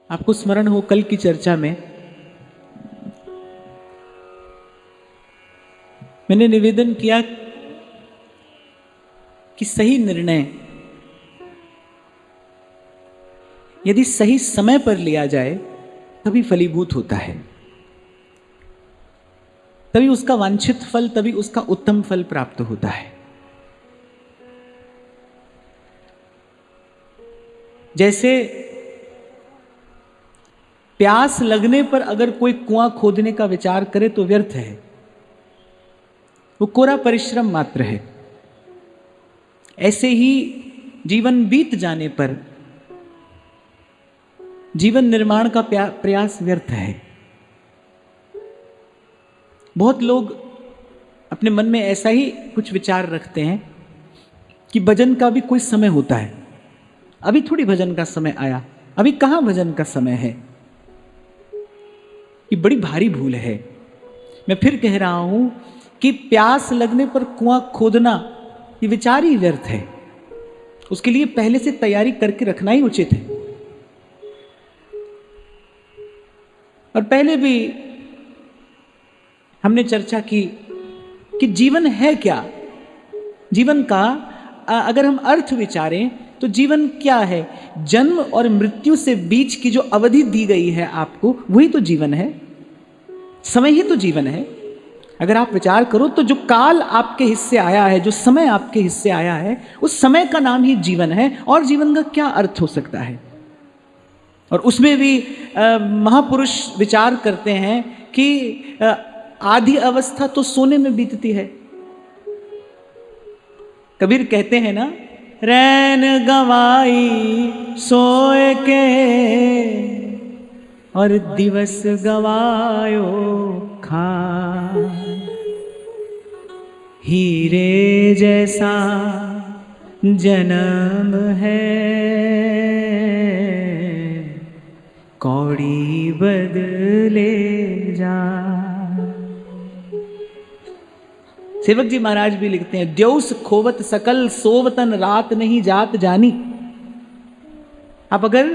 आपको स्मरण हो कल की चर्चा में मैंने निवेदन किया कि सही निर्णय यदि सही समय पर लिया जाए तभी फलीभूत होता है, तभी उसका वांछित फल, तभी उसका उत्तम फल प्राप्त होता है। जैसे प्यास लगने पर अगर कोई कुआं खोदने का विचार करे तो व्यर्थ है, वो कोरा परिश्रम मात्र है। ऐसे ही जीवन बीत जाने पर जीवन निर्माण का प्रयास व्यर्थ है। बहुत लोग अपने मन में ऐसा ही कुछ विचार रखते हैं कि भजन का भी कोई समय होता है, अभी थोड़ी भजन का समय आया, अभी कहां भजन का समय है। ये बड़ी भारी भूल है। मैं फिर कह रहा हूं कि प्यास लगने पर कुआं खोदना ये विचार ही व्यर्थ है। उसके लिए पहले से तैयारी करके रखना ही उचित है। और पहले भी हमने चर्चा की कि जीवन है क्या। जीवन का अगर हम अर्थ विचारें तो जीवन क्या है? जन्म और मृत्यु से बीच की जो अवधि दी गई है आपको, वही तो जीवन है। समय ही तो जीवन है। अगर आप विचार करो तो जो काल आपके हिस्से आया है, जो समय आपके हिस्से आया है, उस समय का नाम ही जीवन है। और जीवन का क्या अर्थ हो सकता है? और उसमें भी महापुरुष विचार करते हैं कि आधी अवस्था तो सोने में बीतती है। कबीर कहते हैं ना, रैन गवाई सोए के और दिवस गवायो खा, हीरे जैसा जन्म है कौड़ी बदले जा। सेवक जी महाराज भी लिखते हैं, द्योस खोवत सकल सोवतन रात नहीं जात जानी। आप अगर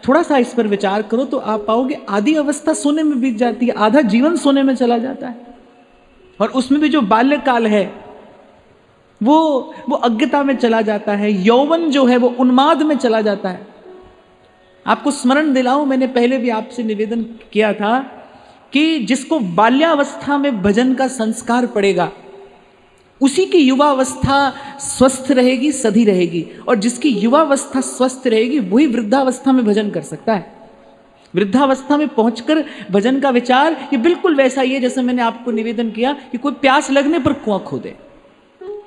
थोड़ा सा इस पर विचार करो तो आप पाओगे आधी अवस्था सोने में बीत जाती है, आधा जीवन सोने में चला जाता है। और उसमें भी जो बाल्यकाल है वो अज्ञता में चला जाता है। यौवन जो है वो उन्माद में चला जाता है। आपको स्मरण दिलाऊं, मैंने पहले भी आपसे निवेदन किया था कि जिसको बाल्यावस्था में भजन का संस्कार पड़ेगा उसी की युवावस्था स्वस्थ रहेगी, सधी रहेगी। और जिसकी युवावस्था स्वस्थ रहेगी वही वृद्धावस्था में भजन कर सकता है। वृद्धावस्था में पहुंचकर भजन का विचार ये बिल्कुल वैसा ही है जैसे मैंने आपको निवेदन किया कि कोई प्यास लगने पर कुआं खोदे।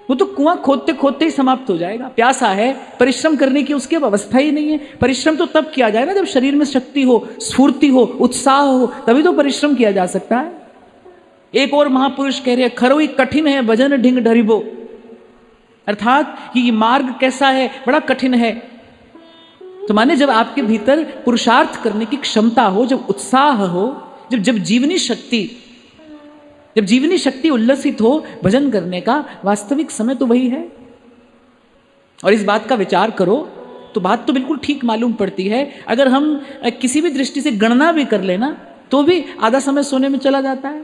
वो तो कुआं खोदते खोदते ही समाप्त हो जाएगा। प्यासा है, परिश्रम करने की उसकी अब अवस्था ही नहीं है। परिश्रम तो तब किया जाए ना जब शरीर में शक्ति हो, स्फूर्ति हो, उत्साह हो, तभी तो परिश्रम किया जा सकता है। एक और महापुरुष कह रहे हैं, खरोई कठिन है भजन ढिंग ढरिबो, अर्थात कि ये मार्ग कैसा है, बड़ा कठिन है। तो माने जब आपके भीतर पुरुषार्थ करने की क्षमता हो, जब उत्साह हो, जब जीवनी शक्ति उल्लसित हो, भजन करने का वास्तविक समय तो वही है। और इस बात का विचार करो तो बात तो बिल्कुल ठीक मालूम पड़ती है। अगर हम किसी भी दृष्टि से गणना भी कर लेना तो भी आधा समय सोने में चला जाता है।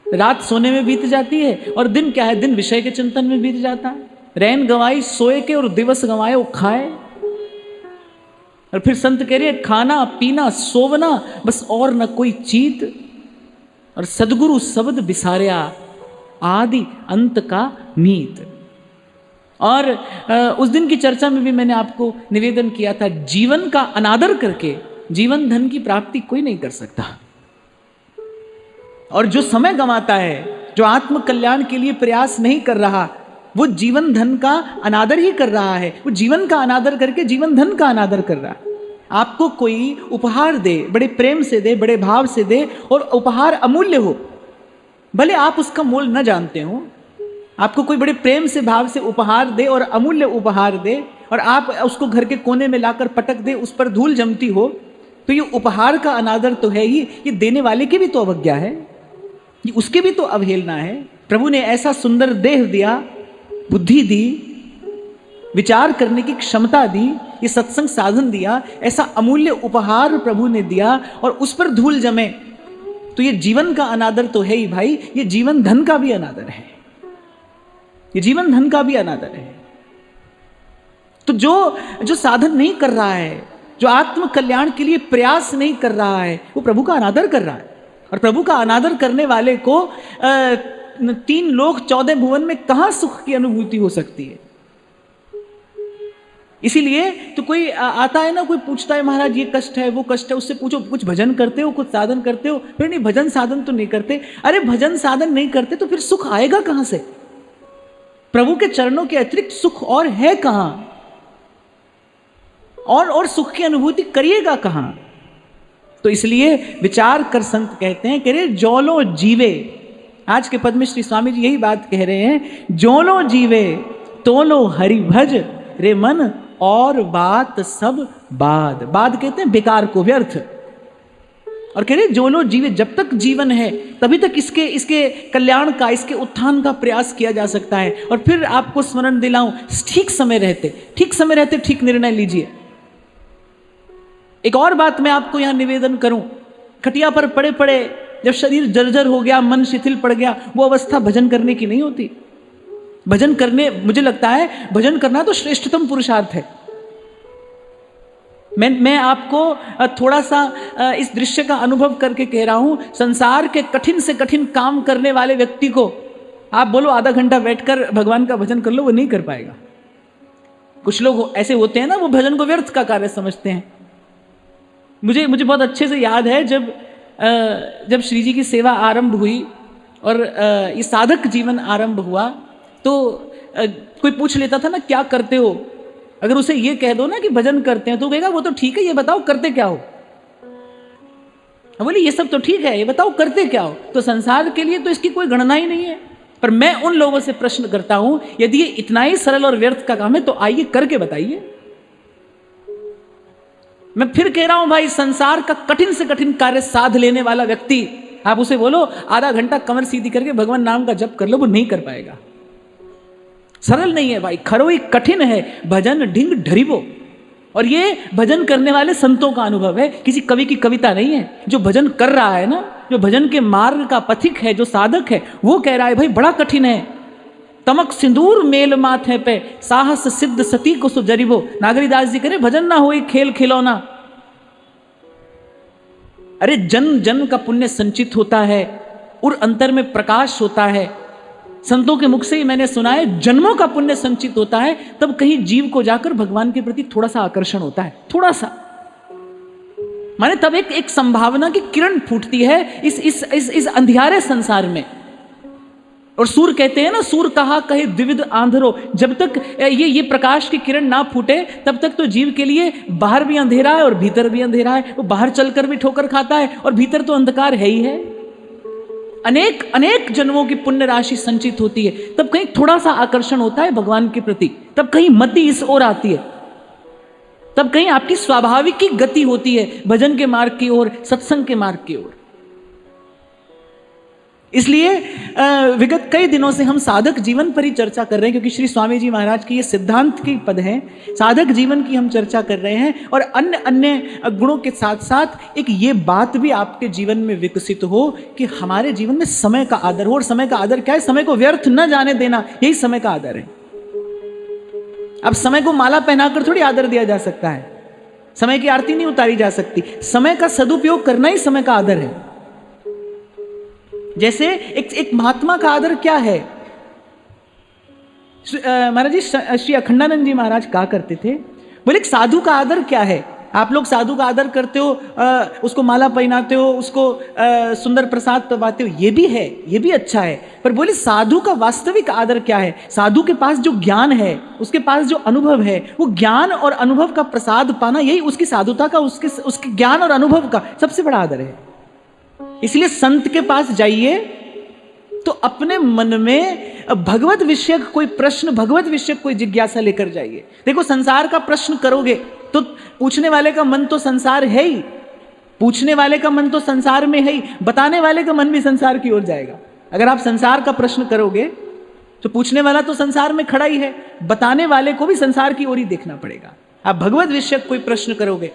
रात सोने में बीत जाती है और दिन क्या है, दिन विषय के चिंतन में बीत जाता है। रैन गवाई सोए के और दिवस गवाए वो खाए। और फिर संत कह रहे खाना पीना सोवना बस और न कोई चीत, और सदगुरु शब्द बिसारिया आदि अंत का मीत। और उस दिन की चर्चा में भी मैंने आपको निवेदन किया था, जीवन का अनादर करके जीवन धन की प्राप्ति कोई नहीं कर सकता। और जो समय गंवाता है, जो आत्म कल्याण के लिए प्रयास नहीं कर रहा, वो जीवन धन का अनादर ही कर रहा है। वो जीवन का अनादर करके जीवन धन का अनादर कर रहा है। आपको कोई उपहार दे, बड़े प्रेम से दे, बड़े भाव से दे, और उपहार अमूल्य हो, भले आप उसका मोल न जानते हो। आपको कोई बड़े प्रेम से भाव से उपहार दे और अमूल्य उपहार दे, और आप उसको घर के कोने में लाकर पटक दे, उस पर धूल जमती हो, तो ये उपहार का अनादर तो है ही, ये देने वाले की भी तो अवज्ञा है, ये उसकी भी तो अवहेलना है। प्रभु ने ऐसा सुंदर देह दिया, बुद्धि दी, विचार करने की क्षमता दी, ये सत्संग साधन दिया, ऐसा अमूल्य उपहार प्रभु ने दिया और उस पर धूल जमे, तो ये जीवन का अनादर तो है ही भाई, ये जीवन धन का भी अनादर है, ये जीवन धन का भी अनादर है। तो जो साधन नहीं कर रहा है, जो आत्म कल्याण के लिए प्रयास नहीं कर रहा है, वो प्रभु का अनादर कर रहा है। और प्रभु का अनादर करने वाले को 3 लोक 14 भुवन में कहां सुख की अनुभूति हो सकती है। इसीलिए तो कोई आता है ना, कोई पूछता है महाराज ये कष्ट है वो कष्ट है, उससे पूछो कुछ भजन करते हो, कुछ साधन करते हो? फिर नहीं, भजन साधन तो नहीं करते। अरे भजन साधन नहीं करते तो फिर सुख आएगा कहां से? प्रभु के चरणों के अतिरिक्त सुख और है कहां? और सुख की अनुभूति करिएगा कहां? तो इसलिए विचार कर संत कहते हैं, कह रहे जोलो जीवे, आज के पद में श्री स्वामी जी यही बात कह रहे हैं, जोलो जीवे तोलो हरि भज रे मन और बात सब बाद। बाद कहते हैं बेकार को, व्यर्थ। और कह रहे जो लोग जीवे, जब तक जीवन है तभी तक इसके कल्याण का, इसके उत्थान का प्रयास किया जा सकता है। और फिर आपको स्मरण दिलाऊं, ठीक समय रहते ठीक निर्णय लीजिए। एक और बात मैं आपको यहां निवेदन करूं, खटिया पर पड़े पड़े जब शरीर जर्जर हो गया, मन शिथिल पड़ गया, वो अवस्था भजन करने की नहीं होती। भजन करने, मुझे लगता है भजन करना तो श्रेष्ठतम पुरुषार्थ है। मैं आपको थोड़ा सा इस दृश्य का अनुभव करके कह रहा हूं। संसार के कठिन से कठिन काम करने वाले व्यक्ति को आप बोलो आधा घंटा बैठकर भगवान का भजन कर लो, वो नहीं कर पाएगा। कुछ लोग ऐसे होते हैं ना, वो भजन को व्यर्थ का कार्य समझते हैं। मुझे बहुत अच्छे से याद है जब श्री जी की सेवा आरंभ हुई और ये साधक जीवन आरंभ हुआ, तो कोई पूछ लेता था ना क्या करते हो, अगर उसे ये कह दो ना कि भजन करते हैं तो कहेगा वो तो ठीक है, ये बताओ करते क्या हो। बोले ये सब तो ठीक है, ये बताओ करते क्या हो। तो संसार के लिए तो इसकी कोई गणना ही नहीं है। पर मैं उन लोगों से प्रश्न करता हूं, यदि ये इतना ही सरल और व्यर्थ का काम है तो आइए करके बताइए। मैं फिर कह रहा हूं भाई, संसार का कठिन से कठिन कार्य साध लेने वाला व्यक्ति, आप उसे बोलो आधा घंटा कमर सीधी करके भगवान नाम का जप कर लो, वो नहीं कर पाएगा। सरल नहीं है भाई, खरोई कठिन है, भजन ढिंग ढरिबो। और ये भजन करने वाले संतों का अनुभव है, किसी कवि की कविता नहीं है। जो भजन कर रहा है ना, जो भजन के मार्ग का पथिक है, जो साधक है, वो कह रहा है भाई बड़ा कठिन है। तमक सिंदूर मेल माथे पे, साहस सिद्ध सती को सुजरिबो। नागरीदास जी करे भजन ना होई खेल खिलौना। अरे जन्म जन्म का पुण्य संचित होता है और अंतर में प्रकाश होता है। संतों के मुख से ही मैंने सुना है, जन्मों का पुण्य संचित होता है, तब कहीं जीव को जाकर भगवान के प्रति थोड़ा सा आकर्षण होता है, थोड़ा सा, माने तब एक संभावना की किरण फूटती है इस अंधियारे संसार में। और सूर कहते हैं ना, सूर कहा कहे द्विविध आंधरो, जब तक ये प्रकाश की किरण ना फूटे तब तक तो जीव के लिए बाहर भी अंधेरा है और भीतर भी अंधेरा है। वो बाहर चलकर भी ठोकर खाता है और भीतर तो अंधकार है ही है। अनेक अनेक जन्मों की पुण्य राशि संचित होती है, तब कहीं थोड़ा सा आकर्षण होता है भगवान के प्रति, तब कहीं मति इस ओर आती है, तब कहीं आपकी स्वाभाविक की गति होती है भजन के मार्ग की ओर, सत्संग के मार्ग की ओर। इसलिए विगत कई दिनों से हम साधक जीवन पर ही चर्चा कर रहे हैं, क्योंकि श्री स्वामी जी महाराज की ये सिद्धांत की पद है। साधक जीवन की हम चर्चा कर रहे हैं और अन्य अन्य गुणों के साथ साथ एक ये बात भी आपके जीवन में विकसित हो कि हमारे जीवन में समय का आदर हो। और समय का आदर क्या है? समय को व्यर्थ न जाने देना, यही समय का आदर है। अब समय को माला पहनाकर थोड़ी आदर दिया जा सकता है, समय की आरती नहीं उतारी जा सकती। समय का सदुपयोग करना ही समय का आदर है। जैसे एक महात्मा का आदर क्या है? महाराज जी, श्री अखंडानंद जी महाराज कहा करते थे, बोले एक साधु का आदर क्या है? आप लोग साधु का आदर करते हो, उसको माला पहनाते हो, उसको सुंदर प्रसाद दबाते हो, ये भी है, ये भी अच्छा है। पर बोले साधु का वास्तविक आदर क्या है? साधु के पास जो ज्ञान है, उसके पास जो अनुभव है, वो ज्ञान और अनुभव का प्रसाद पाना, यही उसकी साधुता का, उसके ज्ञान और अनुभव का सबसे बड़ा आदर है। इसलिए संत के पास जाइए तो अपने मन में भगवत विषयक कोई प्रश्न, भगवत विषयक कोई जिज्ञासा लेकर जाइए। देखो, संसार का प्रश्न करोगे तो पूछने वाले का मन तो संसार है ही, पूछने वाले का मन तो संसार में है ही, बताने वाले का मन भी संसार की ओर जाएगा। अगर आप संसार का प्रश्न करोगे तो पूछने वाला तो संसार में खड़ा ही है, बताने वाले को भी संसार की ओर ही देखना पड़ेगा। आप भगवत विषय कोई प्रश्न करोगे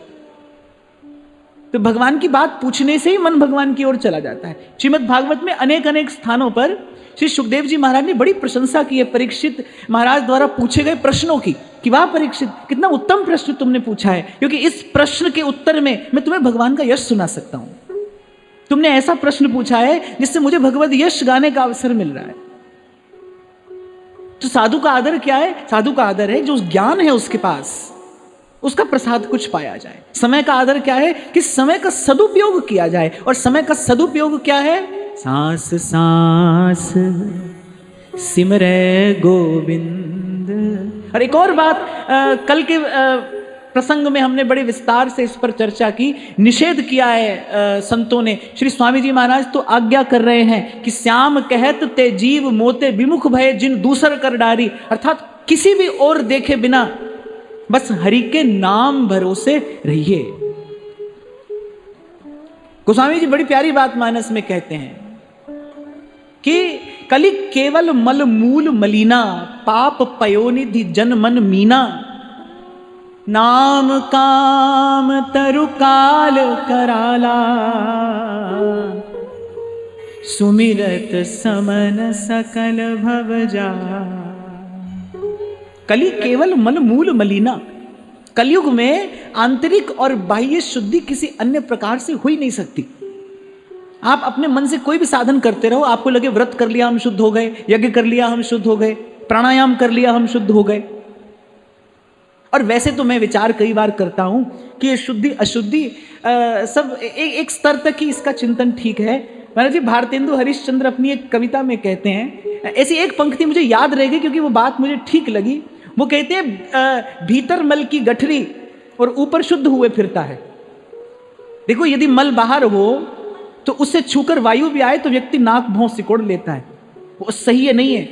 तो भगवान की बात पूछने से ही मन भगवान की ओर चला जाता है। श्रीमद् भागवत में अनेक अनेक स्थानों पर श्री सुखदेव जी महाराज ने बड़ी प्रशंसा की है परीक्षित महाराज द्वारा पूछे गए प्रश्नों की, कि वाह परीक्षित, कितना उत्तम प्रश्न तुमने पूछा है, क्योंकि इस प्रश्न के उत्तर में मैं तुम्हें भगवान का यश सुना सकता हूं। तुमने ऐसा प्रश्न पूछा है जिससे मुझे भगवत यश गाने का अवसर मिल रहा है। तो साधु का आदर क्या है? साधु का आदर है जो ज्ञान है उसके पास, उसका प्रसाद कुछ पाया जाए। समय का आदर क्या है? कि समय का सदुपयोग किया जाए। और समय का सदुपयोग क्या है? सांस सांस सिमरे गोविंद। और एक और बात, कल के प्रसंग में हमने बड़े विस्तार से इस पर चर्चा की, निषेध किया है संतों ने। श्री स्वामी जी महाराज तो आज्ञा कर रहे हैं कि श्याम कहत ते जीव मोते विमुख भय जिन दूसर कर डारी, अर्थात किसी भी और देखे बिना बस हरि के नाम भरोसे रहिए। गोस्वामी जी बड़ी प्यारी बात मानस में कहते हैं कि कलि केवल मल मूल मलीना, पाप पयोनिधि जन मन मीना, नाम काम तरु काल कराला, सुमिरत समन सकल भव जा। कलि केवल मन मूल मलिना, कलयुग में आंतरिक और बाह्य शुद्धि किसी अन्य प्रकार से हो ही नहीं सकती। आप अपने मन से कोई भी साधन करते रहो, आपको लगे व्रत कर लिया हम शुद्ध हो गए, यज्ञ कर लिया हम शुद्ध हो गए, प्राणायाम कर लिया हम शुद्ध हो गए। और वैसे तो मैं विचार कई बार करता हूं कि ये शुद्धि अशुद्धि सब एक स्तर तक ही इसका चिंतन ठीक है। महाराज जी भारतेंदु हरिश्चंद्र अपनी एक कविता में कहते हैं, ऐसी एक पंक्ति मुझे याद रहेगी क्योंकि वो बात मुझे ठीक लगी। वो कहते हैं भीतर मल की गठरी और ऊपर शुद्ध हुए फिरता है। देखो यदि मल बाहर हो तो उससे छूकर वायु भी आए तो व्यक्ति नाक भौं सिकोड़ लेता है, वो सही है नहीं है।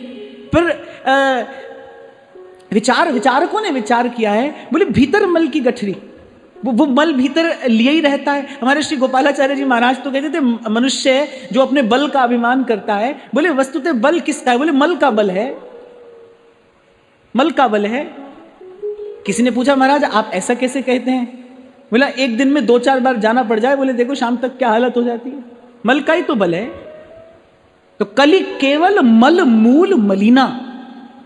पर विचारकों ने विचार किया है, बोले भीतर मल की गठरी, वो मल भीतर लिए ही रहता है। हमारे श्री गोपालाचार्य जी महाराज तो कहते थे मनुष्य जो अपने बल का अभिमान करता है, बोले वस्तुतः बल किसका है? बोले मल का बल है, मल का बल है। किसी ने पूछा महाराज आप ऐसा कैसे कहते हैं? बोला एक दिन में 2-4 बार जाना पड़ जाए, बोले देखो शाम तक क्या हालत हो जाती है, मल का ही तो बल है। तो कलि केवल मल मूल मलिना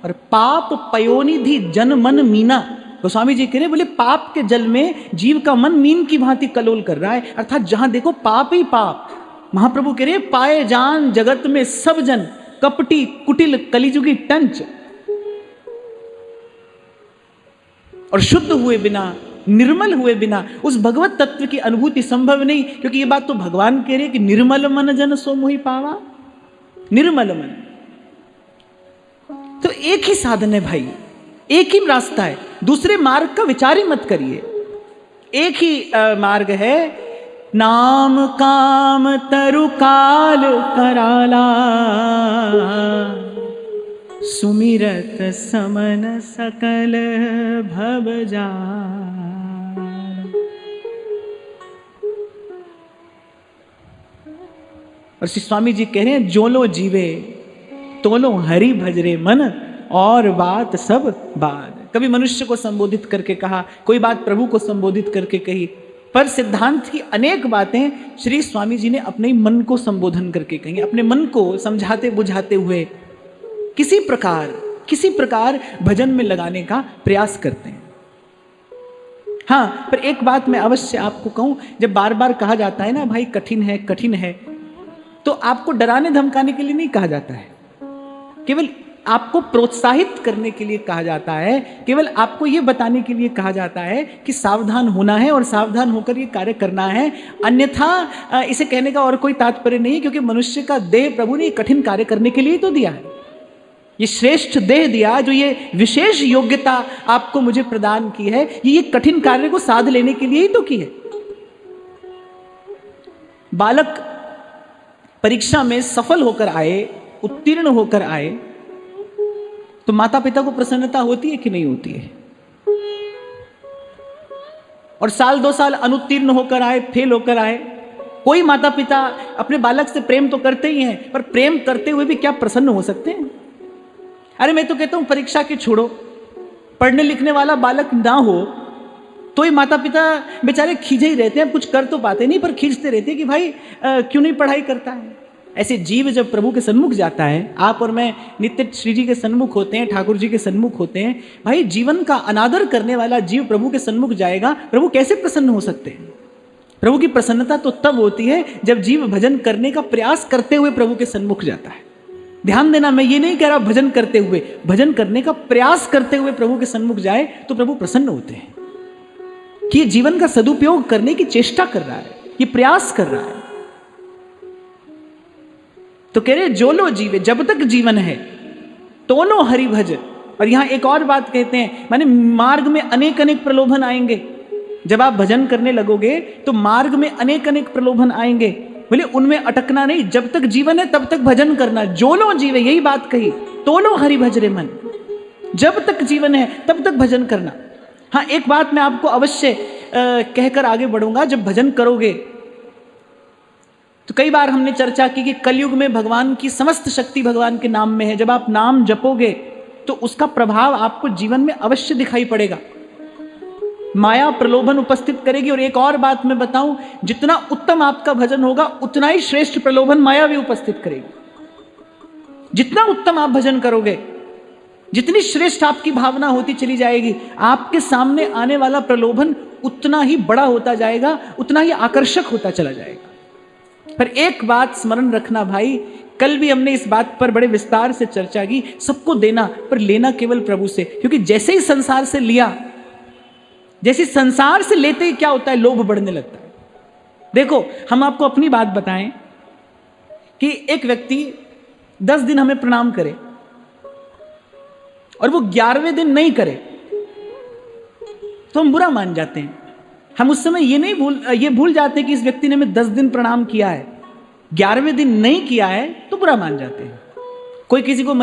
और पाप पयोनिधि जन मन मीना। गोस्वामी जी कह रहे बोले पाप के जल में जीव का मन मीन की भांति कलोल कर रहा है, अर्थात जहां देखो पाप ही पाप। महाप्रभु कह रहे पाए जान जगत में सब जन, कपटी कुटिल कलिजुगी टंच। और शुद्ध हुए बिना, निर्मल हुए बिना उस भगवत तत्व की अनुभूति संभव नहीं, क्योंकि ये बात तो भगवान कह रहे कि निर्मल मन जन सो मोहि पावा। निर्मल मन, तो एक ही साधन है भाई, एक ही रास्ता है, दूसरे मार्ग का विचार ही मत करिए। एक ही मार्ग है, नाम काम तरु काल कराला, सुमिरत समन सकल भव जा। और श्री स्वामी जी कह रहे हैं जो लो जीवे तो लो हरि भजरे मन और बात सब बाद। कभी मनुष्य को संबोधित करके कहा, कोई बात प्रभु को संबोधित करके कही, पर सिद्धांत की अनेक बातें श्री स्वामी जी ने अपने मन को संबोधन करके कही, अपने मन को समझाते बुझाते हुए किसी प्रकार भजन में लगाने का प्रयास करते हैं। हाँ, पर एक बात मैं अवश्य आपको कहूं, जब बार बार कहा जाता है ना भाई कठिन है, तो आपको डराने धमकाने के लिए नहीं कहा जाता है, केवल आपको प्रोत्साहित करने के लिए कहा जाता है, केवल आपको यह बताने के लिए कहा जाता है कि सावधान होना है और सावधान होकर ये कार्य करना है। अन्यथा इसे कहने का और कोई तात्पर्य नहीं है, क्योंकि मनुष्य का देह प्रभु ने कठिन कार्य करने के लिए तो दिया है, ये श्रेष्ठ देह दिया, जो ये विशेष योग्यता आपको मुझे प्रदान की है, ये कठिन कार्य को साध लेने के लिए ही तो की है। बालक परीक्षा में सफल होकर आए, उत्तीर्ण होकर आए, तो माता पिता को प्रसन्नता होती है कि नहीं होती है? और 1-2 साल अनुत्तीर्ण होकर आए, फेल होकर आए, कोई माता पिता अपने बालक से प्रेम तो करते ही हैं, पर प्रेम करते हुए भी क्या प्रसन्न हो सकते हैं? अरे मैं तो कहता हूं परीक्षा के छोड़ो, पढ़ने लिखने वाला बालक ना हो तो ही माता पिता बेचारे खींचे ही रहते हैं, कुछ कर तो पाते नहीं पर खींचते रहते हैं कि भाई क्यों नहीं पढ़ाई करता है। ऐसे जीव जब प्रभु के सन्मुख जाता है, आप और मैं नित्य श्री जी के सन्मुख होते हैं, ठाकुर जी के सन्मुख होते हैं, भाई जीवन का अनादर करने वाला जीव प्रभु के सन्मुख जाएगा, प्रभु कैसे प्रसन्न हो सकते हैं? प्रभु की प्रसन्नता तो तब होती है जब जीव भजन करने का प्रयास करते हुए प्रभु के सन्मुख जाता है। ध्यान देना, मैं ये नहीं कह रहा भजन करते हुए, भजन करने का प्रयास करते हुए प्रभु के सन्मुख जाए तो प्रभु प्रसन्न होते हैं कि ये जीवन का सदुपयोग करने की चेष्टा कर रहा है, ये प्रयास कर रहा है। तो कह रहे जो लो जीवे, जब तक जीवन है तो लो हरि भज। और यहां एक और बात कहते हैं, माने मार्ग में अनेक अनेक प्रलोभन आएंगे। जब आप भजन करने लगोगे तो मार्ग में अनेक अनेक प्रलोभन आएंगे, बोले उनमें अटकना नहीं, जब तक जीवन है तब तक भजन करना। जो लो जीवे, यही बात कही, तो लो हरि भज रे मन, जब तक जीवन है तब तक भजन करना। हाँ, एक बात मैं आपको अवश्य कहकर आगे बढ़ूंगा, जब भजन करोगे तो कई बार हमने चर्चा की कि कलयुग में भगवान की समस्त शक्ति भगवान के नाम में है। जब आप नाम जपोगे तो उसका प्रभाव आपको जीवन में अवश्य दिखाई पड़ेगा। माया प्रलोभन उपस्थित करेगी। और एक और बात मैं बताऊं, जितना उत्तम आपका भजन होगा उतना ही श्रेष्ठ प्रलोभन माया भी उपस्थित करेगी। जितना उत्तम आप भजन करोगे, जितनी श्रेष्ठ आपकी भावना होती चली जाएगी, आपके सामने आने वाला प्रलोभन उतना ही बड़ा होता जाएगा, उतना ही आकर्षक होता चला जाएगा। पर एक बात स्मरण रखना भाई, कल भी हमने इस बात पर बड़े विस्तार से चर्चा की, सबको देना पर लेना केवल प्रभु से। क्योंकि जैसे ही संसार से लिया, जैसे संसार से लेते ही क्या होता है, लोभ बढ़ने लगता है। देखो, हम आपको अपनी बात बताएं कि एक व्यक्ति 10 दिन हमें प्रणाम करे और वो 11वें दिन नहीं करे तो हम बुरा मान जाते हैं। हम उस समय ये भूल जाते हैं कि इस व्यक्ति ने हमें 10 दिन प्रणाम किया है, 11वें दिन नहीं किया है तो बुरा मान जाते हैं। कोई किसी को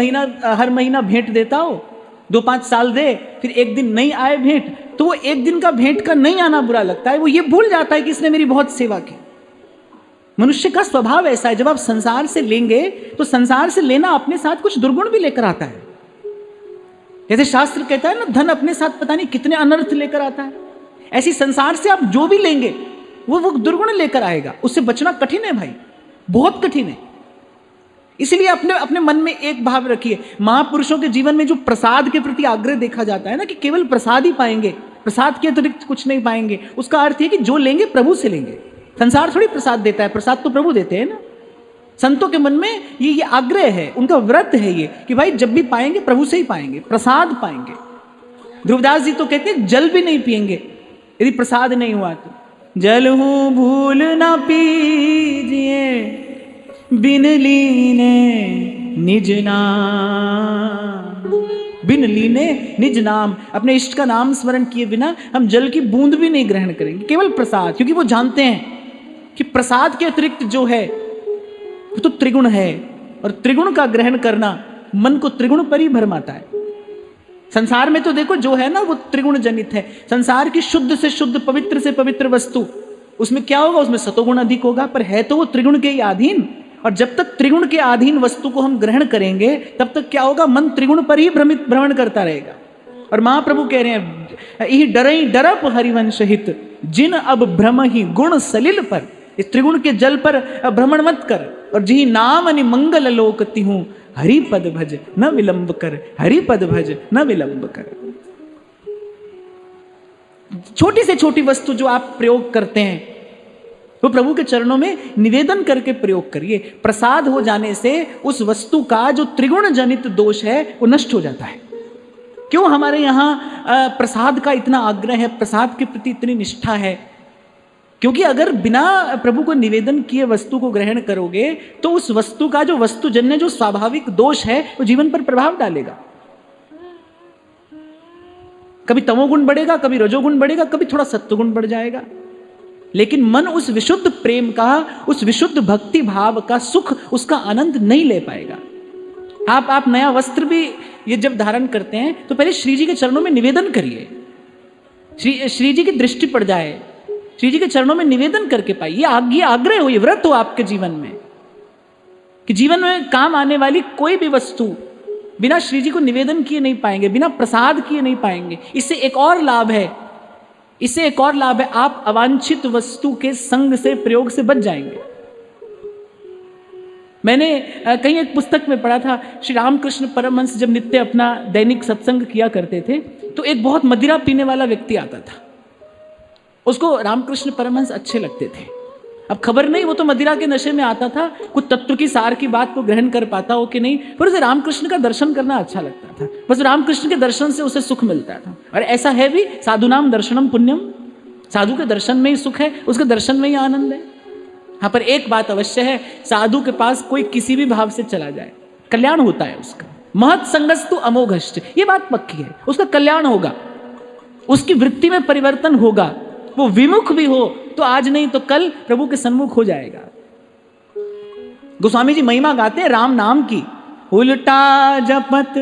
हर महीना भेंट देता हो, 2-5 साल दे, फिर एक दिन नहीं आए भेंट, तो वो एक दिन का भेंट का नहीं आना बुरा लगता है। वो ये भूल जाता है कि इसने मेरी बहुत सेवा की। मनुष्य का स्वभाव ऐसा है, जब आप संसार से लेंगे तो संसार से लेना अपने साथ कुछ दुर्गुण भी लेकर आता है। जैसे शास्त्र कहता है ना, धन अपने साथ पता नहीं कितने अनर्थ लेकर आता है। ऐसी संसार से आप जो भी लेंगे वो दुर्गुण लेकर आएगा। उससे बचना कठिन है भाई, बहुत कठिन है। इसलिए अपने मन में एक भाव रखिए, महापुरुषों के जीवन में जो प्रसाद के प्रति आग्रह देखा जाता है ना, कि केवल प्रसाद ही पाएंगे, प्रसाद के अतिरिक्त कुछ नहीं पाएंगे, उसका अर्थ है कि जो लेंगे प्रभु से लेंगे। संसार थोड़ी प्रसाद देता है, प्रसाद तो प्रभु देते हैं ना। संतों के मन में ये आग्रह है, उनका व्रत है ये, कि भाई जब भी पाएंगे प्रभु से ही पाएंगे, प्रसाद पाएंगे। ध्रुवदास जी तो कहते हैं जल भी नहीं पिएंगे यदि प्रसाद नहीं हुआ तो। जल हूं भूल ना पीजिए, बिन लीने निज नाम, बिन लीने निज नाम। अपने इष्ट का नाम स्मरण किए बिना हम जल की बूंद भी नहीं ग्रहण करेंगे, केवल प्रसाद। क्योंकि वो जानते हैं कि प्रसाद के अतिरिक्त जो है वो तो त्रिगुण है, और त्रिगुण का ग्रहण करना मन को त्रिगुण पर ही भरमाता है। संसार में तो देखो जो है ना वो त्रिगुण जनित है। संसार की शुद्ध से शुद्ध, पवित्र से पवित्र वस्तु, उसमें क्या होगा, उसमें सतोगुण अधिक होगा, पर है तो वो त्रिगुण के ही अधीन। और जब तक त्रिगुण के अधीन वस्तु को हम ग्रहण करेंगे तब तक क्या होगा, मन त्रिगुण पर ही भ्रमण करता रहेगा। और महाप्रभु कह रहे हैं, यही डरई डरप हरिवंश हित, जिन अब भ्रम ही गुण सलिल पर। इस त्रिगुण के जल पर भ्रमण मत कर, और जी नाम अनि मंगल लोकति हूं, हरि पद भज न विलंब कर, हरि पद भज न विलंब कर। छोटी से छोटी वस्तु जो आप प्रयोग करते हैं वो प्रभु के चरणों में निवेदन करके प्रयोग करिए। प्रसाद हो जाने से उस वस्तु का जो त्रिगुण जनित दोष है वो नष्ट हो जाता है। क्यों हमारे यहाँ प्रसाद का इतना आग्रह है, प्रसाद के प्रति इतनी निष्ठा है? क्योंकि अगर बिना प्रभु को निवेदन किए वस्तु को ग्रहण करोगे तो उस वस्तु का जो वस्तुजन्य जो स्वाभाविक दोष है वो जीवन पर प्रभाव डालेगा। कभी तमोगुण बढ़ेगा, कभी रजोगुण बढ़ेगा, कभी थोड़ा सत्वगुण बढ़ जाएगा। लेकिन मन उस विशुद्ध प्रेम का, उस विशुद्ध भक्ति भाव का सुख, उसका आनंद नहीं ले पाएगा। आप नया वस्त्र भी ये जब धारण करते हैं तो पहले श्री जी के चरणों में निवेदन करिए, श्री जी की दृष्टि पड़ जाए, श्री जी के चरणों में निवेदन करके पाइए। ये आग्रह हो, ये व्रत हो आपके जीवन में कि जीवन में काम आने वाली कोई भी वस्तु बिना श्री जी को निवेदन किए नहीं पाएंगे, बिना प्रसाद किए नहीं पाएंगे। इससे एक और लाभ है, इससे एक और लाभ है, आप अवांछित वस्तु के संग से, प्रयोग से बच जाएंगे। मैंने कहीं एक पुस्तक में पढ़ा था, श्री रामकृष्ण परमहंस जब नित्य अपना दैनिक सत्संग किया करते थे तो एक बहुत मदिरा पीने वाला व्यक्ति आता था। उसको रामकृष्ण परमहंस अच्छे लगते थे। अब खबर नहीं, वो तो मदिरा के नशे में आता था, कुछ तत्व की सार की बात को ग्रहण कर पाता हो कि नहीं, पर उसे रामकृष्ण का दर्शन करना अच्छा लगता था। बस रामकृष्ण के दर्शन से उसे सुख मिलता था। और ऐसा है भी, साधु नाम दर्शनम पुण्यम, साधु के दर्शन में ही सुख है, उसके दर्शन में ही आनंद है। हाँ, पर एक बात अवश्य है, साधु के पास कोई किसी भी भाव से चला जाए कल्याण होता है उसका। महत् संगस्तु अमोघश्च, ये बात पक्की है, उसका कल्याण होगा, उसकी वृत्ति में परिवर्तन होगा। वो विमुख भी हो तो आज नहीं तो कल प्रभु के सन्मुख हो जाएगा। गोस्वामी जी महिमा गाते हैं राम नाम की, उल्टा जपत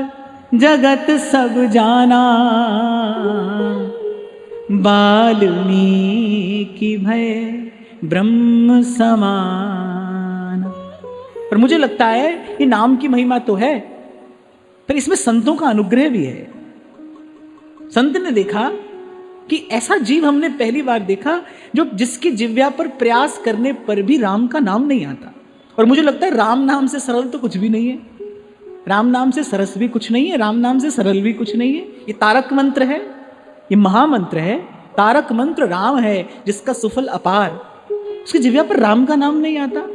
जगत सब जाना, वाल्मीकि भय ब्रह्म समान। पर मुझे लगता है ये नाम की महिमा तो है, पर इसमें संतों का अनुग्रह भी है। संत ने देखा कि ऐसा जीव हमने पहली बार देखा जो जिसकी जिव्या पर प्रयास करने पर भी राम का नाम नहीं आता। और मुझे लगता है राम नाम से सरल तो कुछ भी नहीं है, राम नाम से सरस भी कुछ नहीं है, राम नाम से सरल भी कुछ नहीं है। ये तारक मंत्र है, ये महामंत्र है, तारक मंत्र राम है जिसका सुफल अपार, उसकी जिव्या पर राम का नाम नहीं आता।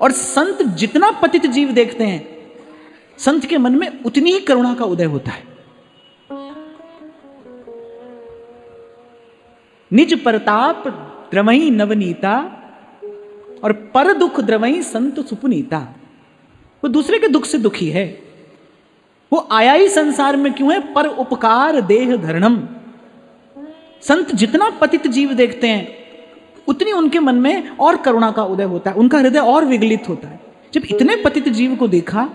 और संत जितना पतित जीव देखते हैं, संत के मन में उतनी ही करुणा का उदय होता है। निज परताप द्रवई नवनीता, और पर दुख द्रवई संत सुपुनीता। वो दूसरे के दुख से दुखी है, वो आया ही संसार में क्यों है, पर उपकार देह धरणम। संत जितना पतित जीव देखते हैं उतनी उनके मन में और करुणा का उदय होता है, उनका हृदय और विगलित होता है। जब इतने पतित जीव को देखा,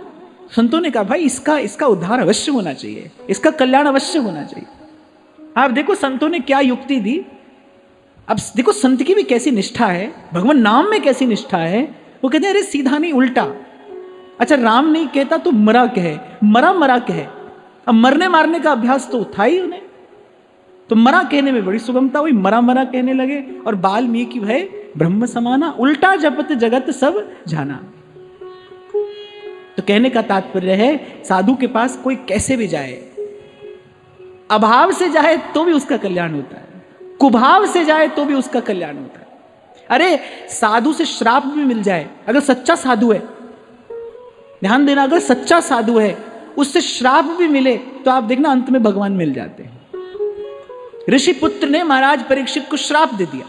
संतों ने कहा भाई इसका उद्धार अवश्य होना चाहिए, इसका कल्याण अवश्य होना चाहिए। आप देखो संतों ने क्या युक्ति दी। अब देखो संत की भी कैसी निष्ठा है, भगवान नाम में कैसी निष्ठा है। वो कहते हैं अरे सीधा नहीं उल्टा, अच्छा राम नहीं कहता तो मरा कहे, मरा कहे। अब मरने मारने का अभ्यास तो था ही उन्हें, तो मरा कहने में बड़ी सुगमता हुई, मरा कहने लगे। और वाल्मीकि भय ब्रह्म समाना, उल्टा जपत जगत सब जाना। तो कहने का तात्पर्य है साधु के पास कोई कैसे भी जाए, अभाव से जाए तो भी उसका कल्याण होता है, कुभाव से जाए तो भी उसका कल्याण होता है। अरे साधु से श्राप भी मिल जाए, अगर सच्चा साधु है, ध्यान देना, अगर सच्चा साधु है उससे श्राप भी मिले तो आप देखना अंत में भगवान मिल जाते हैं। ऋषि पुत्र ने महाराज परीक्षित को श्राप दे दिया,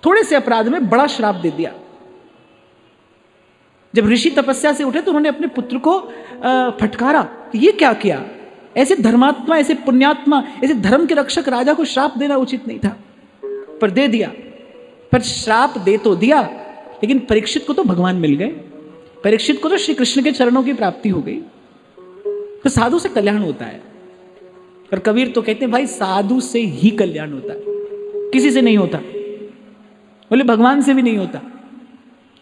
थोड़े से अपराध में बड़ा श्राप दे दिया। जब ऋषि तपस्या से उठे तो उन्होंने अपने पुत्र को फटकारा, ये क्या किया, ऐसे धर्मात्मा, ऐसे पुण्यात्मा, ऐसे धर्म के रक्षक राजा को श्राप देना उचित नहीं था, पर दे दिया। पर श्राप दे तो दिया, लेकिन परीक्षित को तो भगवान मिल गए, परीक्षित को तो श्री कृष्ण के चरणों की प्राप्ति हो गई। तो साधु से कल्याण होता है। और कबीर तो कहते हैं भाई साधु से ही कल्याण होता है, किसी से नहीं होता, बोले भगवान से भी नहीं होता,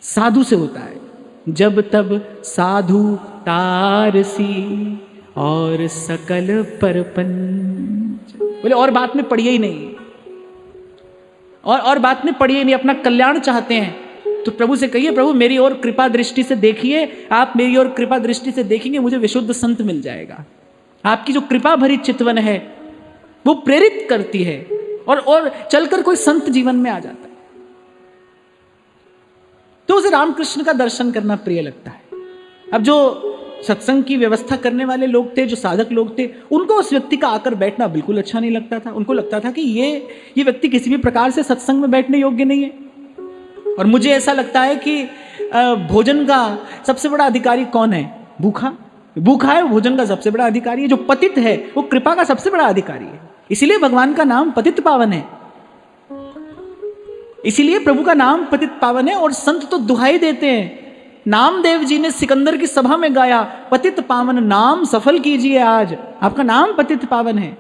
साधु से होता है। जब तब साधु तारसी और सकल परपंच, बोले और बात में पढ़िए ही नहीं, और बात में पढ़िए नहीं, अपना कल्याण चाहते हैं तो प्रभु से कहिए प्रभु मेरी ओर कृपा दृष्टि से देखिए, आप मेरी ओर कृपा दृष्टि से देखेंगे मुझे विशुद्ध संत मिल जाएगा। आपकी जो कृपा भरी चितवन है वो प्रेरित करती है और चलकर कोई संत जीवन में आ जाता है, तो उसे रामकृष्ण का दर्शन करना प्रिय लगता है। अब जो सत्संग की व्यवस्था करने वाले लोग थे, जो साधक लोग थे, उनको उस व्यक्ति का आकर बैठना बिल्कुल अच्छा नहीं लगता था। उनको लगता था कि ये व्यक्ति किसी भी प्रकार से सत्संग में बैठने योग्य नहीं है। और मुझे ऐसा लगता है कि भोजन का सबसे बड़ा अधिकारी कौन है, भूखा है, भोजन का सबसे बड़ा अधिकारी है। जो पतित है वो कृपा का सबसे बड़ा अधिकारी है। इसीलिए भगवान का नाम पतित पावन है, इसीलिए प्रभु का नाम पतित पावन है। और संत तो दुहाई देते हैं, नामदेव जी ने सिकंदर की सभा में गाया, पतित पावन नाम सफल कीजिए आज, आपका नाम पतित पावन है।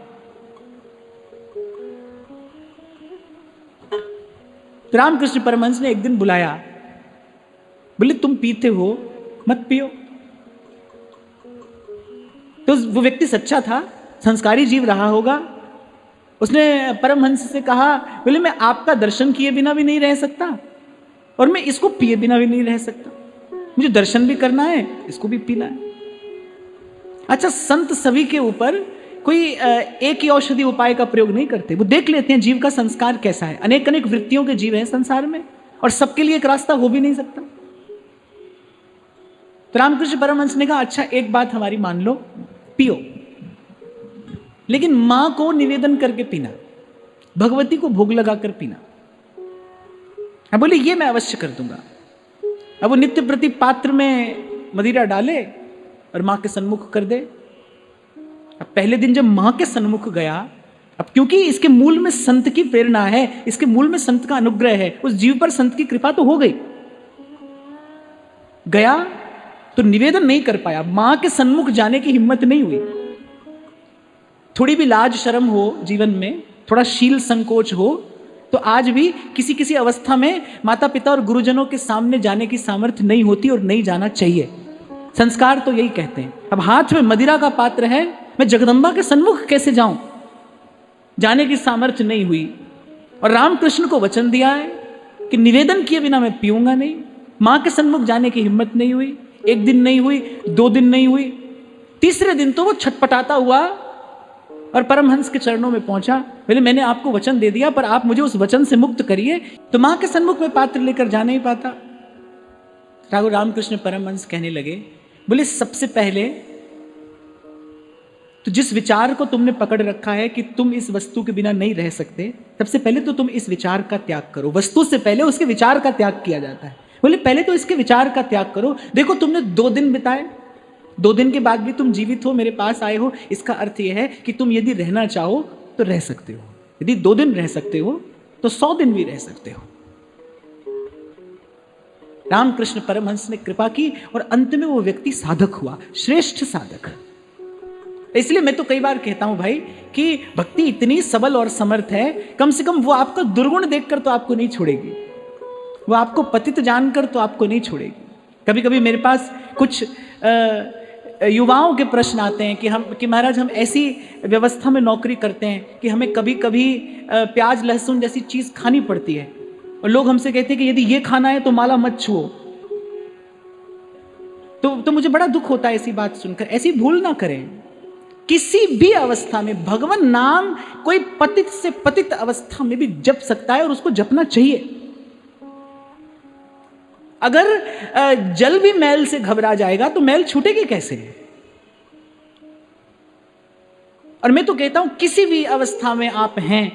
तो रामकृष्ण परमहंस ने एक दिन बुलाया, बोले तुम पीते हो मत पियो। तो वो व्यक्ति सच्चा था, संस्कारी जीव रहा होगा। उसने परमहंस से कहा, बोले मैं आपका दर्शन किए बिना भी नहीं रह सकता और मैं इसको पिए बिना भी नहीं रह सकता, मुझे दर्शन भी करना है, इसको भी पीना है। अच्छा, संत सभी के ऊपर कोई एक ही औषधि उपाय का प्रयोग नहीं करते, वो देख लेते हैं जीव का संस्कार कैसा है। अनेक अनेक वृत्तियों के जीव हैं संसार में और सबके लिए एक रास्ता हो भी नहीं सकता। तो रामकृष्ण परमहंस ने कहा, अच्छा एक बात हमारी मान लो, पियो, लेकिन मां को निवेदन करके पीना, भगवती को भोग लगाकर पीना। अब बोले ये मैं अवश्य कर दूंगा। अब वो नित्य प्रति पात्र में मदिरा डाले और मां के सन्मुख कर दे। अब पहले दिन जब मां के सन्मुख गया, अब क्योंकि इसके मूल में संत की प्रेरणा है, इसके मूल में संत का अनुग्रह है, उस जीव पर संत की कृपा तो हो गई। गया तो निवेदन नहीं कर पाया, मां के सन्मुख जाने की हिम्मत नहीं हुई। थोड़ी भी लाज शर्म हो जीवन में, थोड़ा शील संकोच हो, तो आज भी किसी किसी अवस्था में माता पिता और गुरुजनों के सामने जाने की सामर्थ्य नहीं होती और नहीं जाना चाहिए। संस्कार तो यही कहते हैं। अब हाथ में मदिरा का पात्र है, मैं जगदम्बा के सन्मुख कैसे जाऊं? जाने की सामर्थ्य नहीं हुई। और रामकृष्ण को वचन दिया है कि निवेदन किए बिना मैं पीऊंगा नहीं। मां के सन्मुख जाने की हिम्मत नहीं हुई। एक दिन नहीं हुई, 2 दिन नहीं हुई, तीसरे दिन तो वो छटपटाता हुआ और परमहंस के चरणों में पहुंचा। बोले मैंने आपको वचन दे दिया, पर आप मुझे उस वचन से मुक्त करिए। तो मां के सन्मुख में पात्र लेकर जा नहीं पाता। ठाकुर रामकृष्ण परमहंस कहने लगे, बोले सबसे पहले तो जिस विचार को तुमने पकड़ रखा है कि तुम इस वस्तु के बिना नहीं रह सकते, सबसे पहले तो तुम इस विचार का त्याग करो। वस्तु से पहले उसके विचार का त्याग किया जाता है। बोले पहले तो इसके विचार का त्याग करो। देखो तुमने 2 दिन बिताए, 2 दिन के बाद भी तुम जीवित हो, मेरे पास आए हो, इसका अर्थ यह है कि तुम यदि रहना चाहो तो रह सकते हो। यदि 2 दिन रह सकते हो तो 100 दिन भी रह सकते हो। रामकृष्ण परमहंस ने कृपा की और अंत में वो व्यक्ति साधक हुआ, श्रेष्ठ साधक। इसलिए मैं तो कई बार कहता हूं भाई कि भक्ति इतनी सबल और समर्थ है, कम से कम वो आपका दुर्गुण देखकर तो आपको नहीं छोड़ेगी, वो आपको पतित जानकर तो आपको नहीं छोड़ेगी। कभी कभी मेरे पास कुछ युवाओं के प्रश्न आते हैं कि महाराज हम ऐसी व्यवस्था में नौकरी करते हैं कि हमें कभी कभी प्याज लहसुन जैसी चीज खानी पड़ती है, और लोग हमसे कहते हैं कि यदि ये खाना है तो माला मत छुओ। तो मुझे बड़ा दुख होता है ऐसी बात सुनकर। ऐसी भूल ना करें। किसी भी अवस्था में भगवान नाम कोई पतित से पतित अवस्था में भी जप सकता है और उसको जपना चाहिए। अगर जल भी मैल से घबरा जाएगा तो मैल छूटेगी कैसे? और मैं तो कहता हूं किसी भी अवस्था में आप हैं,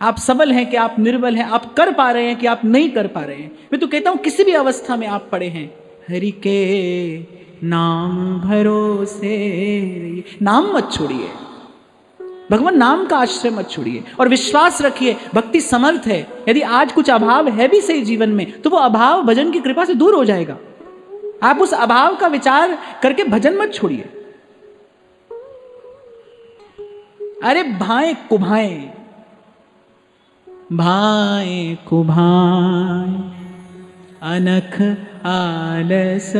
आप सबल हैं कि आप निर्बल हैं, आप कर पा रहे हैं कि आप नहीं कर पा रहे हैं, मैं तो कहता हूं किसी भी अवस्था में आप पड़े हैं, हरि के नाम भरोसे, नाम मत छोड़िए, भगवान नाम का आश्रय मत छोड़िए और विश्वास रखिए भक्ति समर्थ है। यदि आज कुछ अभाव है भी सही जीवन में, तो वो अभाव भजन की कृपा से दूर हो जाएगा। आप उस अभाव का विचार करके भजन मत छोड़िए। अरे भाएं कुभाएं, भाएं कुभाएं अनख आलस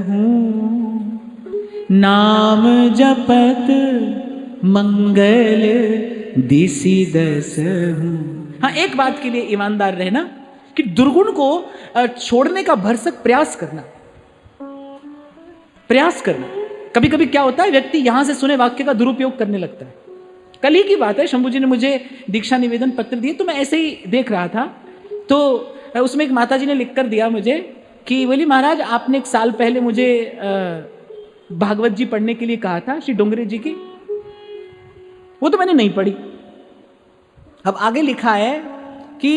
हूं, नाम जपत मंगल दिसी दस हूं। हाँ, एक बात के लिए ईमानदार रहना कि दुर्गुण को छोड़ने का भरसक प्रयास करना। कभी कभी क्या होता है, व्यक्ति यहां से सुने वाक्य का दुरुपयोग करने लगता है। कल ही की बात है, शंभू जी ने मुझे दीक्षा निवेदन पत्र दिए, तो मैं ऐसे ही देख रहा था, तो उसमें एक माता जी ने लिख कर दिया मुझे कि बोली महाराज आपने 1 साल पहले मुझे भागवत जी पढ़ने के लिए कहा था, श्री डोंगरे जी की, वो तो मैंने नहीं पढ़ी। अब आगे लिखा है कि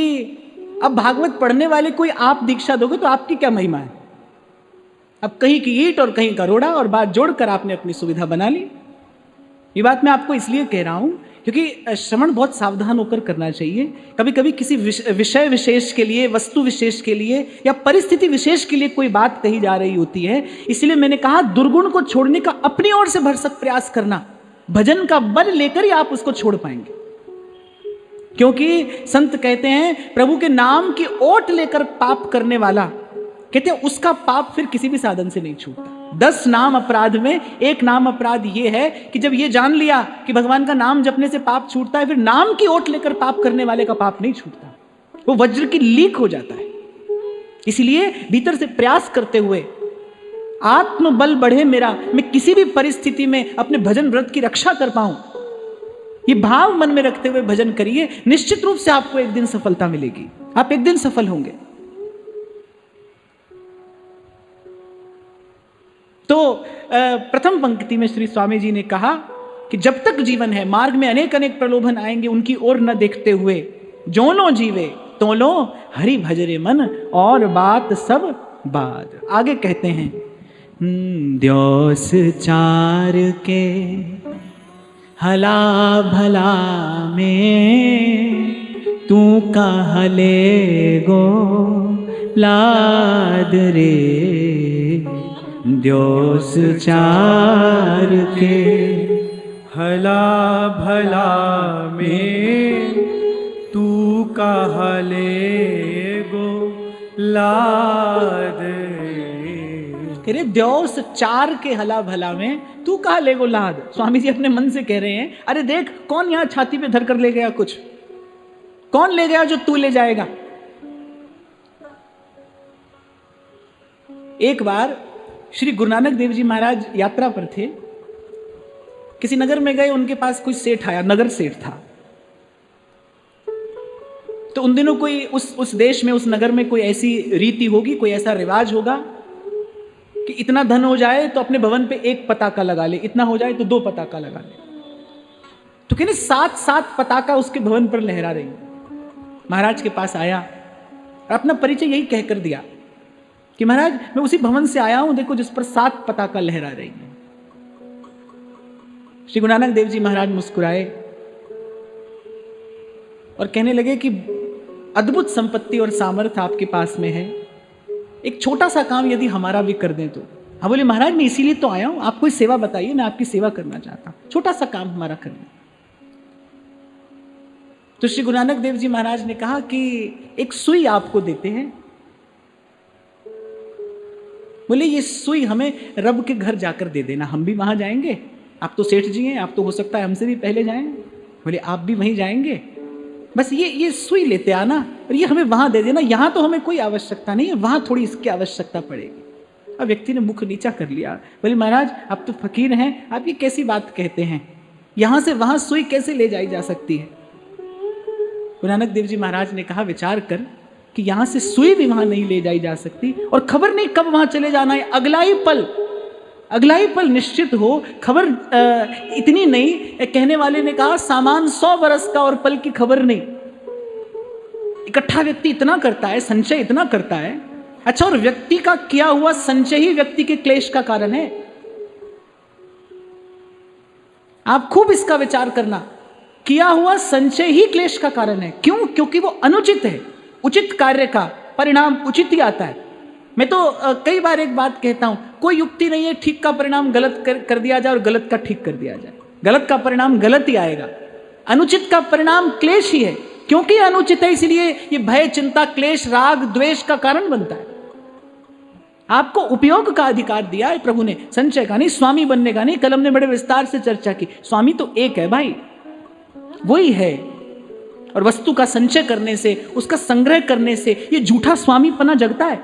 अब भागवत पढ़ने वाले कोई आप दीक्षा दोगे तो आपकी क्या महिमा है। अब कहीं की ईंट और कहीं का रोड़ा और बात जोड़कर आपने अपनी सुविधा बना ली। ये बात मैं आपको इसलिए कह रहा हूं क्योंकि श्रवण बहुत सावधान होकर करना चाहिए। कभी कभी किसी विषय विशेष के लिए, वस्तु विशेष के लिए या परिस्थिति विशेष के लिए कोई बात कही जा रही होती है। इसलिए मैंने कहा दुर्गुण को छोड़ने का अपनी ओर से भरसक प्रयास करना, भजन का बल लेकर ही आप उसको छोड़ पाएंगे। क्योंकि संत कहते हैं प्रभु के नाम की ओट लेकर पाप करने वाला, कहते हैं उसका पाप फिर किसी भी साधन से नहीं छूटता। 10 नाम अपराध में एक नाम अपराध ये है कि जब ये जान लिया कि भगवान का नाम जपने से पाप छूटता है, फिर नाम की ओट लेकर पाप करने वाले का पाप नहीं छूटता, वो वज्र की लीक हो जाता है। इसलिए भीतर से प्रयास करते हुए आत्मबल बढ़े मेरा, मैं किसी भी परिस्थिति में अपने भजन व्रत की रक्षा कर पाऊं, ये भाव मन में रखते हुए भजन करिए। निश्चित रूप से आपको एक दिन सफलता मिलेगी, आप एक दिन सफल होंगे। तो प्रथम पंक्ति में श्री स्वामी जी ने कहा कि जब तक जीवन है मार्ग में अनेक अनेक प्रलोभन आएंगे, उनकी ओर न देखते हुए जो लो जीवे तो लो हरि भजरे मन और बात सब बाद। आगे कहते हैं द्योस चार के हला भला में तू कहाँ ले गो लाद रे, द्योस चार के हला भला में तू कहाँ ले गो लाद कह रहे द्योस चार के हला भला में तू कहाँ ले गो लाद। स्वामी जी अपने मन से कह रहे हैं, अरे देख कौन यहां छाती पे धर कर ले गया, कुछ कौन ले गया जो तू ले जाएगा। एक बार श्री गुरु नानक देव जी महाराज यात्रा पर थे, किसी नगर में गए, उनके पास कोई सेठ आया, नगर सेठ था। तो उन दिनों कोई उस देश में, उस नगर में कोई ऐसी रीति होगी, कोई ऐसा रिवाज होगा कि इतना धन हो जाए तो अपने भवन पे एक पताका लगा ले, इतना हो जाए तो 2 पताका लगा ले। तो कहने 7 पताका उसके भवन पर लहरा रही। महाराज के पास आया और अपना परिचय यही कहकर दिया कि महाराज मैं उसी भवन से आया हूं, देखो जिस पर 7 पताका लहरा रही है। श्री गुरु नानक देव जी महाराज मुस्कुराए और कहने लगे कि अद्भुत संपत्ति और सामर्थ्य आपके पास में है, एक छोटा सा काम यदि हमारा भी कर दें तो। हाँ बोले महाराज मैं इसीलिए तो आया हूं, आप कोई सेवा बताइए, मैं आपकी सेवा करना चाहता हूं, छोटा सा काम हमारा कर दें। तो श्री गुरु नानक देव जी महाराज ने कहा कि एक सुई आपको देते हैं। बोले ये सुई हमें रब के घर जाकर दे देना, हम भी वहां जाएंगे, आप तो सेठ जी हैं, आप तो हो सकता है हमसे भी पहले जाएं। बोले आप भी वहीं जाएंगे, बस ये सुई लेते आना और ये हमें वहां दे देना, यहां तो हमें कोई आवश्यकता नहीं है, वहां थोड़ी इसकी आवश्यकता पड़ेगी। अब व्यक्ति ने मुख नीचा कर लिया। बोले महाराज आप तो फकीर हैं, आप ये कैसी बात कहते हैं, यहां से वहां सुई कैसे ले जाई जा सकती है। गुरु नानक देव जी महाराज ने कहा विचार कर कि यहां से सुई भी वहां नहीं ले जाई जा सकती, और खबर नहीं कब वहां चले जाना है, अगला ही पल निश्चित हो, खबर इतनी नहीं। कहने वाले ने कहा सामान 100 बरस का और पल की खबर नहीं। इकट्ठा व्यक्ति इतना करता है, संचय इतना करता है। अच्छा, और व्यक्ति का किया हुआ संचय ही व्यक्ति के क्लेश का कारण है। आप खूब इसका विचार करना, किया हुआ संचय ही क्लेश का कारण है। क्यों? क्योंकि वो अनुचित है। उचित कार्य का परिणाम उचित ही आता है। मैं तो कई बार एक बात कहता हूं, कोई युक्ति नहीं है ठीक का परिणाम गलत कर दिया जाए और गलत का ठीक कर दिया जाए। गलत का परिणाम गलत ही आएगा, अनुचित का परिणाम क्लेश ही है। क्योंकि अनुचित है इसलिए ये भय, चिंता, क्लेश, राग, द्वेष का कारण बनता है। आपको उपयोग का अधिकार दिया है प्रभु ने, संचय का नहीं, स्वामी बनने का नहीं। कल हमने बड़े विस्तार से चर्चा की, स्वामी तो एक है भाई, वही है। और वस्तु का संचय करने से, उसका संग्रह करने से ये झूठा स्वामीपना जगता है,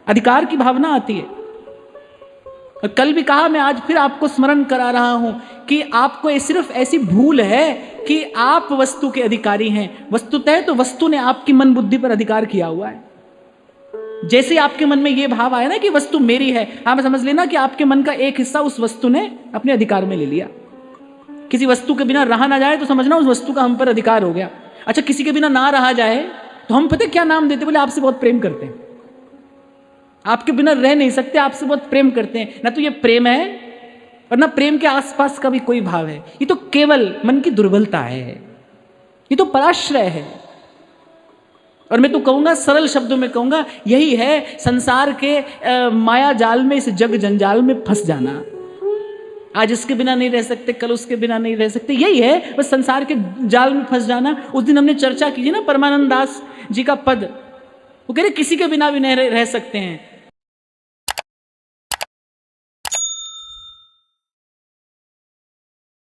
अधिकार की भावना आती है। और कल भी कहा, मैं आज फिर आपको स्मरण करा रहा हूं कि आपको ये सिर्फ ऐसी भूल है कि आप वस्तु के अधिकारी हैं। वस्तुतः तो वस्तु ने आपकी मन बुद्धि पर अधिकार किया हुआ है। जैसे आपके मन में ये भाव आया ना कि वस्तु मेरी है, आप समझ लेना कि आपके मन का एक हिस्सा उस वस्तु ने अपने अधिकार में ले लिया। किसी वस्तु के बिना रहा ना जाए तो समझना उस वस्तु का हम पर अधिकार हो गया। अच्छा, किसी के बिना ना रहा जाए तो हम पता क्या नाम देते, बोले आपसे बहुत प्रेम करते हैं, आपके बिना रह नहीं सकते, आपसे बहुत प्रेम करते हैं। ना तो ये प्रेम है और ना प्रेम के आसपास का भी कोई भाव है। ये तो केवल मन की दुर्बलता है, ये तो पराश्रय है। और मैं तो कहूंगा, सरल शब्दों में कहूंगा, यही है संसार के माया जाल में, इस जग जंजाल में फंस जाना। आज इसके बिना नहीं रह सकते, कल उसके बिना नहीं रह सकते, यही है बस संसार के जाल में फंस जाना। उस दिन हमने चर्चा की थी ना परमानंद दास जी का पद, वो कह रहे किसी के बिना भी नहीं रह सकते हैं।